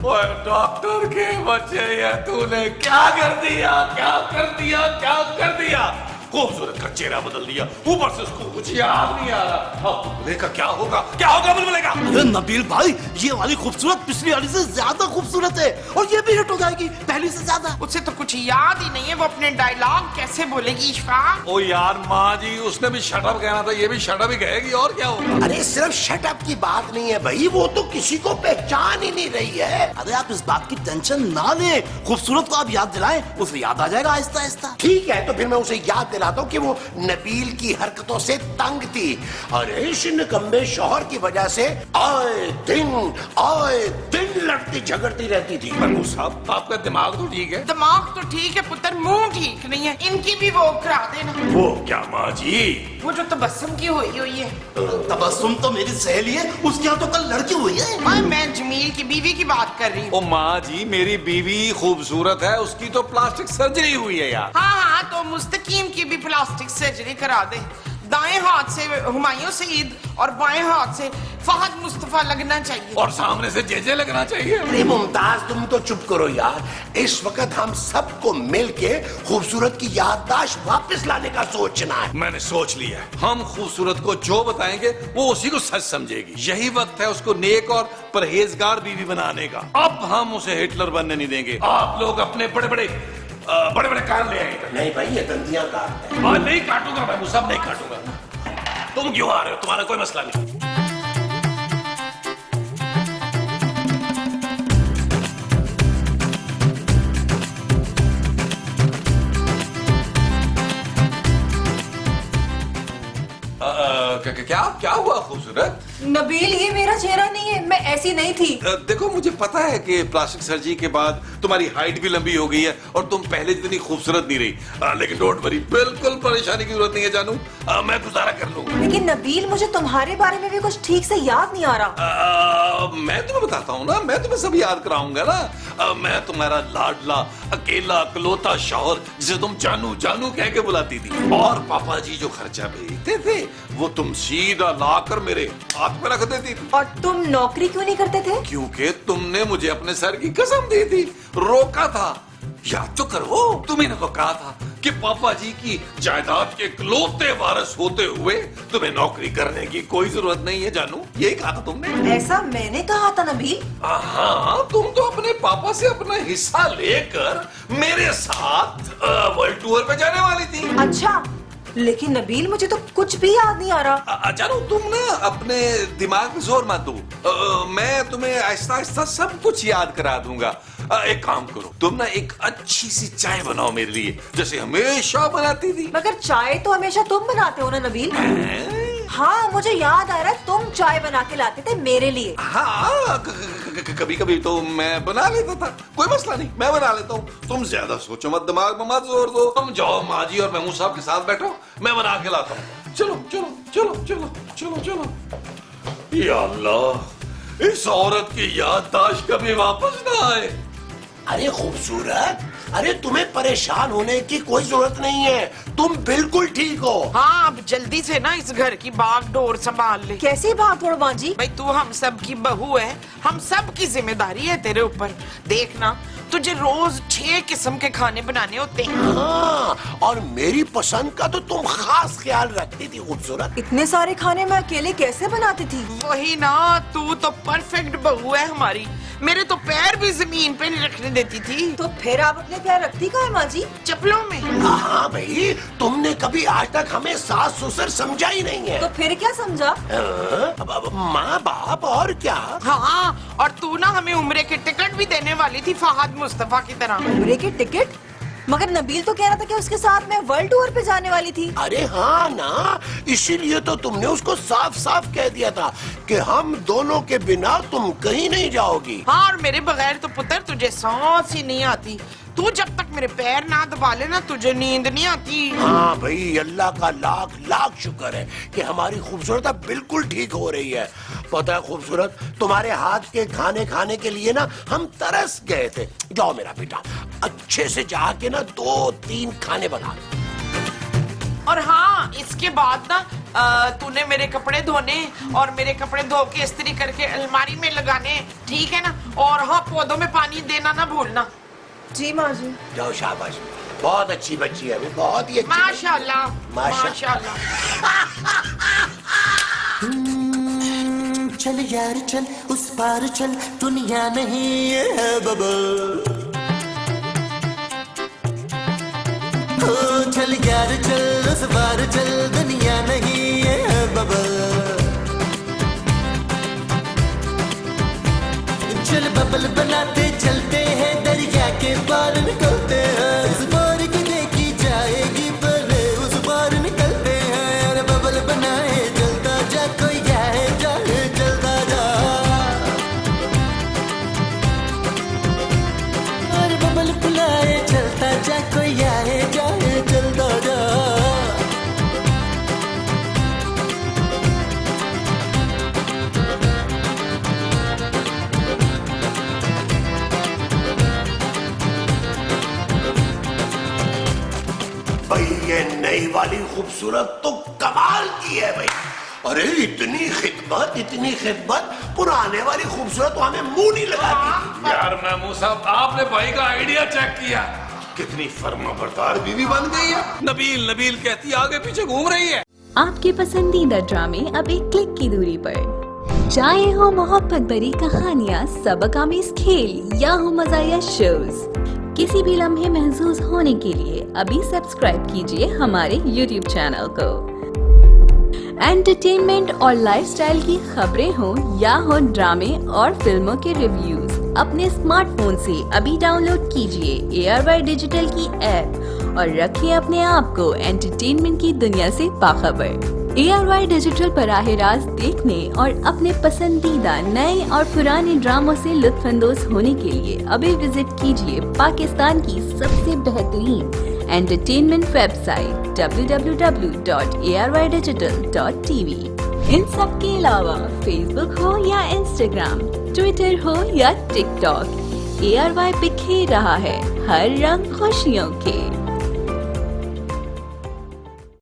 ओए डॉक्टर के बच्चे, ये तूने क्या कर दिया, क्या कर दिया, क्या कर दिया? खूबसूरत का चेहरा बदल दिया, ऊपर से उसको कुछ याद नहीं आ रहा। अब बुलबुले का क्या होगा, क्या होगा बुलबुले का? अरे नबील भाई, ये वाली खूबसूरत पिछली वाली से ज्यादा खूबसूरत है और ये भी हिट हो जाएगी पहली से ज्यादा। उसे तो कुछ याद ही नहीं है, वो अपने डायलॉग कैसे बोलेगी इशफाक? ओ यार माँ जी, उसने भी शटअप कहना था, ये भी शटअप ही कहेगी, और क्या होगा? अरे सिर्फ शटअप की बात नहीं है भाई, वो तो किसी को पहचान ही नहीं रही है। अरे आप इस बात की टेंशन ना ले, खूबसूरत को आप याद दिलाएं, उसे याद आ जाएगा आहिस्ता आहिस्ता। ठीक है, तो फिर मैं उसे याद दिलाता हूँ कि वो नबील की हरकतों से तंग थी और इस निकम्मे शौहर की वजह से आए दिन लड़ती झगड़ती रहती थी। मनु साहब, आपका दिमाग तो ठीक है? दिमाग तो ठीक है पुत्र, मुंह ठीक नहीं है। इनकी भी वो करा देना। वो क्या माँ जी? वो जो तबस्सुम की हुई है। तबस्सुम तो मेरी सहेली है, उसके यहाँ तो कल लड़की हुई है। मैं जमील की बीवी की बात कर रही हूँ। ओ माँ जी, मेरी बीवी खूबसूरत है, उसकी तो प्लास्टिक सर्जरी हुई है यार। हाँ, तो मुस्तकीम की भी प्लास्टिक सर्जरी करा दे। दाएं हाथ से हुमायूं सईद और बाएं हाथ से फहद मुस्तफा लगना चाहिए और सामने से जेजे लगना चाहिए। अरे मुमताज, तुम तो चुप करो यार। इस वक्त हम सबको मिलके खूबसूरत की याददाश्त वापस लाने का सोचना है। मैंने सोच लिया है, हम खूबसूरत को जो बताएंगे वो उसी को सच समझेगी। यही वक्त है उसको नेक और परहेजगार बीवी बनाने का। अब हम उसे हिटलर बनने नहीं देंगे। आप लोग अपने बड़े बड़े कान ले आएंगे। नहीं भाई, ये दंदियां काटते हैं। नहीं काटूंगा मैं, वो सब नहीं काटूंगा। तुम क्यों आ रहे हो? तुम्हारा कोई मसला नहीं। क्या हुआ खूबसूरत? नबील, ये मेरा चेहरा नहीं है, मैं ऐसी नहीं थी। देखो, मुझे पता है कि प्लास्टिक सर्जरी के बाद तुम्हारी हाइट भी लंबी हो गई है और तुम पहले जितनी खूबसूरत नहीं रही। लेकिन डोंट वरी, बिल्कुल परेशानी की जरूरत नहीं है जानू। मैं गुजारा कर लूंगा। लेकिन नबील, मुझे तुम्हारे बारे में भी कुछ ठीक से याद नहीं आ रहा। मैं तुम्हें बताता हूँ ना, मैं तुम्हें सब याद कराऊंगा ना। मैं तुम्हारा लाडला अकेला इकलौता शौहर, जिसे तुम जानू जानू कह के बुलाती थी। और पापा जी जो खर्चा भेजते थे वो तुम सीधा लाकर मेरे हाथ में रख देती थी। और तुम नौकरी क्यों नहीं करते थे? क्योंकि तुमने मुझे अपने सर की कसम दी थी, रोका था। याद तो करो, तुम्हें तो कहा था कि पापा जी की जायदाद के इकलौते वारिस होते हुए तुम्हें नौकरी करने की कोई जरूरत नहीं है जानू। यही कहा था तुमने। ऐसा मैंने कहा था नबील? हाँ, तुम तो अपने पापा से अपना हिस्सा लेकर मेरे साथ वर्ल्ड टूर पे जाने वाली थी। अच्छा, लेकिन नबील, मुझे तो कुछ भी याद नहीं आ रहा। जानू, तुम ना अपने दिमाग में जोर मत दो। मैं तुम्हें आहिस्ता आहिस्ता सब कुछ याद करा दूंगा। एक काम करो, तुम ना एक अच्छी सी चाय बनाओ मेरे लिए, जैसे हमेशा बनाती थी। मगर चाय तो हमेशा तुम बनाते हो ना नबील। हाँ, मुझे याद आ रहा है, तुम चाय बना के लाते थे मेरे लिए। हाँ, कभी कभी तो मैं बना लेता था, कोई मसला नहीं, मैं बना लेता हूँ। तुम ज्यादा सोचो मत, दिमाग में मत जोर दो। तुम जाओ माँ जी और महमूद साहब के साथ बैठो, मैं बना के लाता हूँ। चलो चलो चलो चलो चलो चलो। या अल्लाह, इस औरत की याददाश्त कभी वापस ना आए। अरे खूबसूरत, अरे तुम्हें परेशान होने की कोई जरूरत नहीं है, तुम बिल्कुल ठीक हो। हाँ, अब जल्दी से ना इस घर की बागडोर संभाल ले। कैसी भाग दौड़ माँ जी? भाई, तू हम सब की बहू है, हम सब की जिम्मेदारी है तेरे ऊपर। देखना, तुझे रोज 6 किस्म के खाने बनाने होते हैं। हाँ, और मेरी पसंद का तो तुम खास ख्याल रखती थी खूबसूरत। इतने सारे खाने मैं अकेले कैसे बनाती थी? वही ना, तू तो परफेक्ट बहू है हमारी। मेरे तो पैर भी जमीन पे नहीं रखने देती थी। तो फिर आप अपने पैर रखती कहाँ है माँ जी? चप्पलों में। हाँ भाई, तुमने कभी आज तक हमें सास ससुर समझा ही नहीं है। तो फिर क्या समझा? अब माँ बाप और क्या। हाँ, और तू ना हमें उम्रे के टिकट भी देने वाली थी फहद मुस्तफा की तरह। उम्रे की टिकट? मगर नबील तो कह रहा था कि उसके साथ मैं वर्ल्ड टूर पे जाने वाली थी। अरे हाँ ना, इसीलिए तो तुमने उसको साफ साफ कह दिया था कि हम दोनों के बिना तुम कहीं नहीं जाओगी। हाँ, और मेरे बगैर तो पुत्र तुझे सांस ही नहीं आती। तू जब तक मेरे पैर ना दबा लेना, तुझे नींद नहीं आती। हाँ भाई, अल्लाह का लाख लाख शुक्र है कि हमारी खूबसूरत अब बिल्कुल ठीक हो रही है। पता है खूबसूरत, तुम्हारे हाथ के खाने खाने के लिए ना हम तरस गए थे। जाओ मेरा बेटा, अच्छे से जाके ना 2-3 खाने बना। और हाँ, हाँ, इसके बाद ना तूने मेरे कपड़े धोने और मेरे कपड़े धो के इस्त्री करके अलमारी में लगाने, ठीक है ना? और हाँ, पौधों में पानी देना ना भूलना। जी माँ जी। जाओ, शाबाश, बहुत अच्छी बच्ची है वो, बहुत ही अच्छी बच्ची है। माशाल्लाह, माशाल्लाह। चल यार चल, उस पार चल, दुनिया नहीं है बबल। ओ चल यार चल, उस पार चल, दुनिया नहीं है बबल। चल बबल बनाते चलते हैं, दरिया के पार निकलते हैं। उस पार की देखी जाएगी पर उस पार निकलते हैं। अरे बबल बनाए चलता जा, कोई जाए जाए चलता जा। अरे बबल बुलाए चलता जा, कोई आए जाए चलता जा। भाई ये नई वाली खूबसूरत तो कमाल की है भाई। अरे इतनी खिदमत, पुराने वाली खूबसूरत तो हमें मुंह नहीं लगाती। यार महमूद साहब, आपने भाई का आइडिया चेक किया? कितनी फर्माबरदार बीवी बन गई है। नबील नबील कहती आगे पीछे घूम रही है। आपके पसंदीदा ड्रामे अब एक क्लिक की दूरी पर। चाहे हो मोहब्बत भरी कहानियाँ, सबक आमेज खेल या हो मज़ाहिया शोज, किसी भी लम्हे महसूस होने के लिए अभी सब्सक्राइब कीजिए हमारे YouTube चैनल को। एंटरटेनमेंट और लाइफस्टाइल की खबरें हो या हो ड्रामे और फिल्मों के रिव्यूज, अपने स्मार्टफोन से अभी डाउनलोड कीजिए ARY डिजिटल की ऐप और रखिए अपने आप को एंटरटेनमेंट की दुनिया से बाखबर। ARY डिजिटल बराह रास्त देखने और अपने पसंदीदा नए और पुराने ड्रामों से लुत्फानंदोज होने के लिए अभी विजिट कीजिए पाकिस्तान की सबसे बेहतरीन एंटरटेनमेंट वेबसाइट www.arydigital.tv। इन सब के अलावा फेसबुक हो या इंस्टाग्राम, ट्विटर हो या टिकटॉक, ARY बिखेर रहा है हर रंग खुशियों के।